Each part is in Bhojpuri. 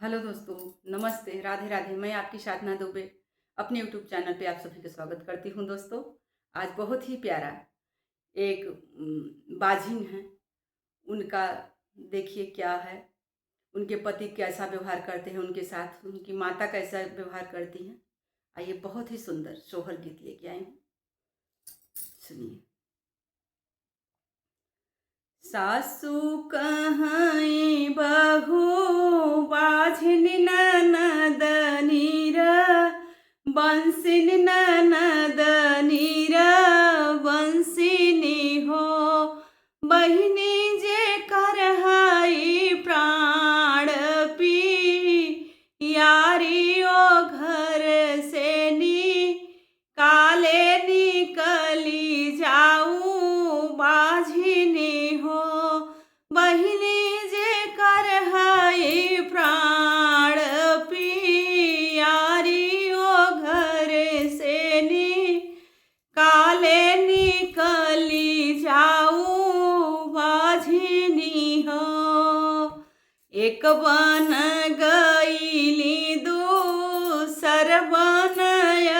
हेलो दोस्तों, नमस्ते, राधे राधे। मैं आपकी साधना दुबे अपने यूट्यूब चैनल पे आप सभी का स्वागत करती हूँ दोस्तों। आज बहुत ही प्यारा एक बाझिन है, उनका देखिए क्या है, उनके पति कैसा व्यवहार करते हैं उनके साथ, उनकी माता कैसा व्यवहार करती हैं। आइए, बहुत ही सुंदर सोहर गीत लेके आई हूँ, सुनिए। सासू कहाई बहू बाझिन ननद नीरा बंसिन ननद नीरा बंसिनी हो बहिनी जे करहाई प्राण पी यारी ओ घर से नी काले निकली जाऊं बाझिनी हो बहिनी जे करहाई प्राण पियारी ओ घर से नी काले निकली जाऊं बाझिनी हो। एक बन गईली दूसर बन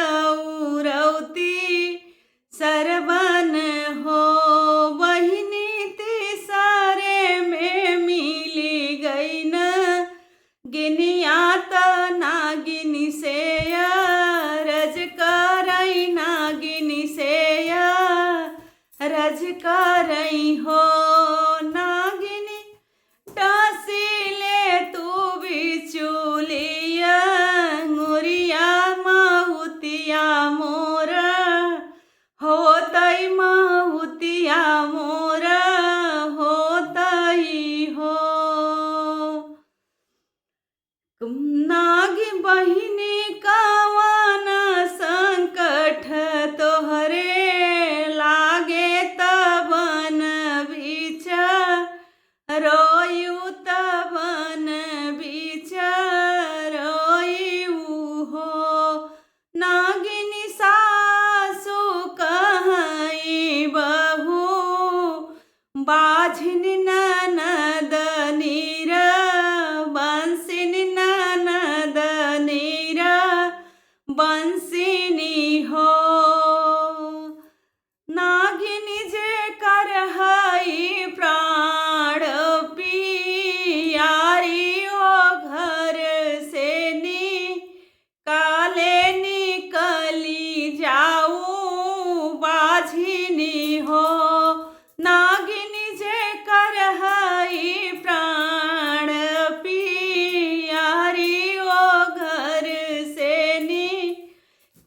औरौती सरबन हो बहिनी तीसरे में मिली गई न गिनिया त नागिनी से रज करई नागिनी से रज करई हो नागिनी टसिले तू बिचुलिया मुरिया माउतिया मोरा होतई माउतिया मोरा होतई हो। नागी बहिनी कवन संकट तोहरे लागे तबन बीच रोयू तबन बीच रोयू हो नागिनी सासु कहाई बहू बाझिन ननद नीरा बंसिन ननद नीरा बंसिनी हो नागिनी जे करहाई प्राण पियारी ओ घर से नी काले निकली जाऊं बाझिनी हो नागिनी जे करहाई प्राण पियारी ओ घर से नी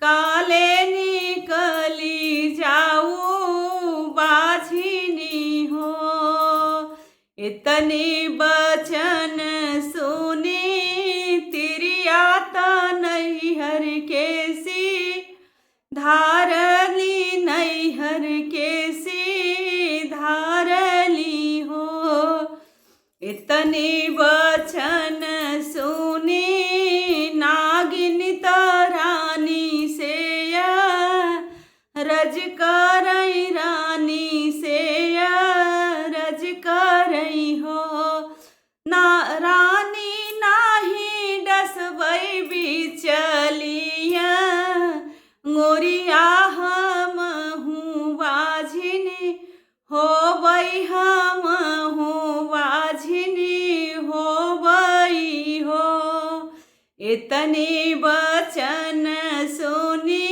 काले निकली जाऊं बाझिनी हो। इतनी बचन सुनी तिरिया नैहर के सी धारली नैहर के सी धारली हो इतनी बचन सुनी नागिनी रानी से रज करई रानी से रज करई हो ना रानी नाही डसबई बिचलिया गोरिया हम हूँ बाझिनी हो बई हम हूँ बाझिनी हो बई हो। इतनी बचन सुनी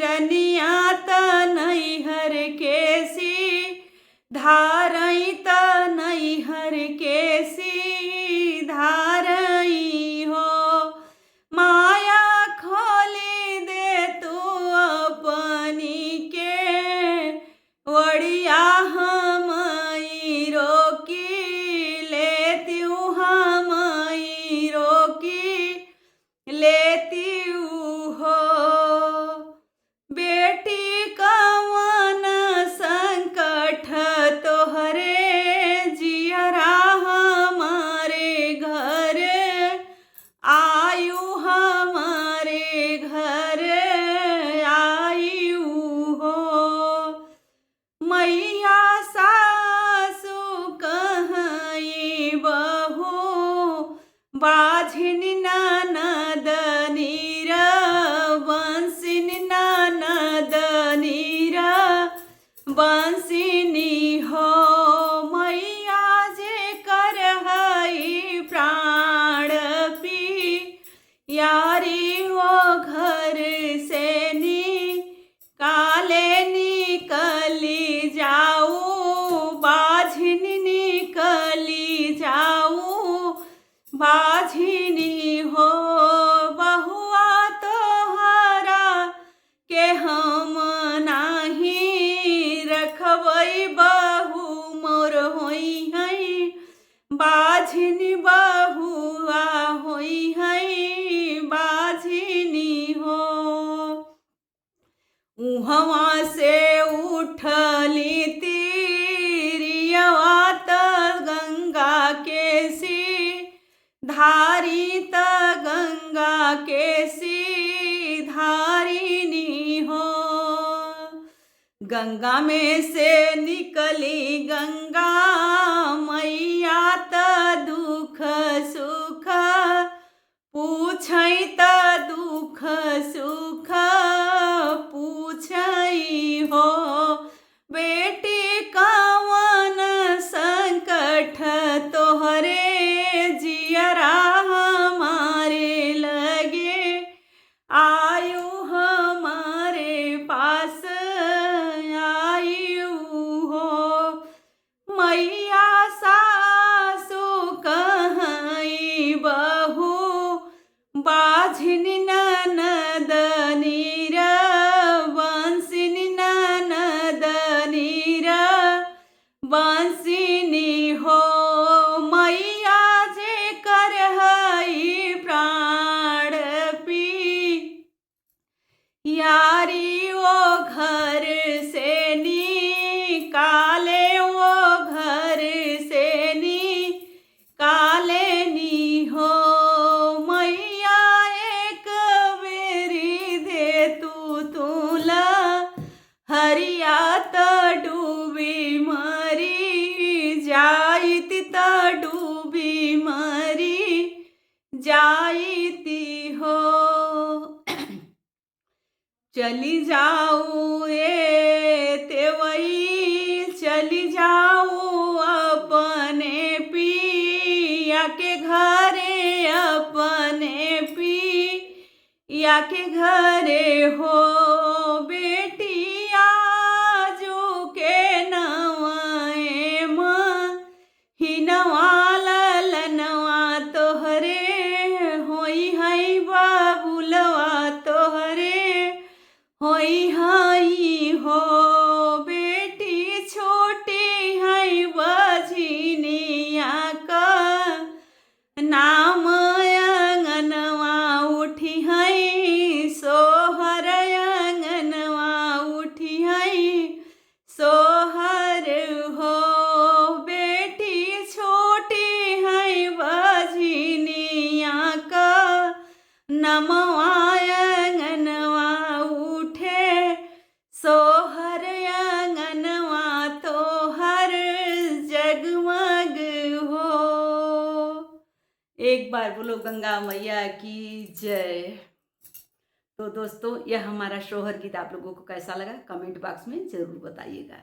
रनिया त नैहर के सी धारई त नैहर के सी धारई हो माया खोली दे तू अपनी के वड़िया हम रोकी लेती हम रोकी लेती हो बाझिन ननद नीर बंसिन ननद नीर बंसिनी हो मैया जे कर हई प्राण पी यारी हो घर से काले निकली जाऊ बाझिन निकली जाऊ बाझिनी हो बहुआ तोहरा के हम नाही रखबई बहु मोर होई हई बाझिनी बहुआ होई हई बाझिनी हो उहवा से उठली तीरियवा त गंगा के सी धारी त गंगा के सी धारिनी हो गंगा में से निकली गंगा मैया त दुख सुख पूछई त दुख सुख पूछई हो बेटी कवन संकट तोहरे जियरा हमारे लगे आयु हमारे पास आयु हो मैया सासु कहई बहू बाझिन ननद नीर बंसिन ननद नीर बंसिनी हो मैया जे कर हई प्राण पी यारी वो घर से निकाले वो घर से निकाले नी हो मैया एक बेरी दे तू तुला हरिया त डूबी मरी जाईती त डूबी मरी जाईती हो चली जाऊ तेवई चली जाऊ अपने पिया के घरे अपने पिया के घरे हो बेटिया जो के नवाए हिनवा ललनवा तोहरे होई हई बाबुलवा तोहरे होई हई हो बेटी छोटी हई बझिनिया का नाम अंगनवा उठी हई सोहर अंगनवा उठी हई सोहर हो बेटी छोटी हई बझिनिया का नमवा अंगनवा उठे सोहर अंगनवा तोहर जगमग हो एक बार बोलो गंगा मैया की जय। तो दोस्तों यह हमारा शोहर गीत आप लोगों को कैसा लगा कमेंट बॉक्स में ज़रूर बताइएगा।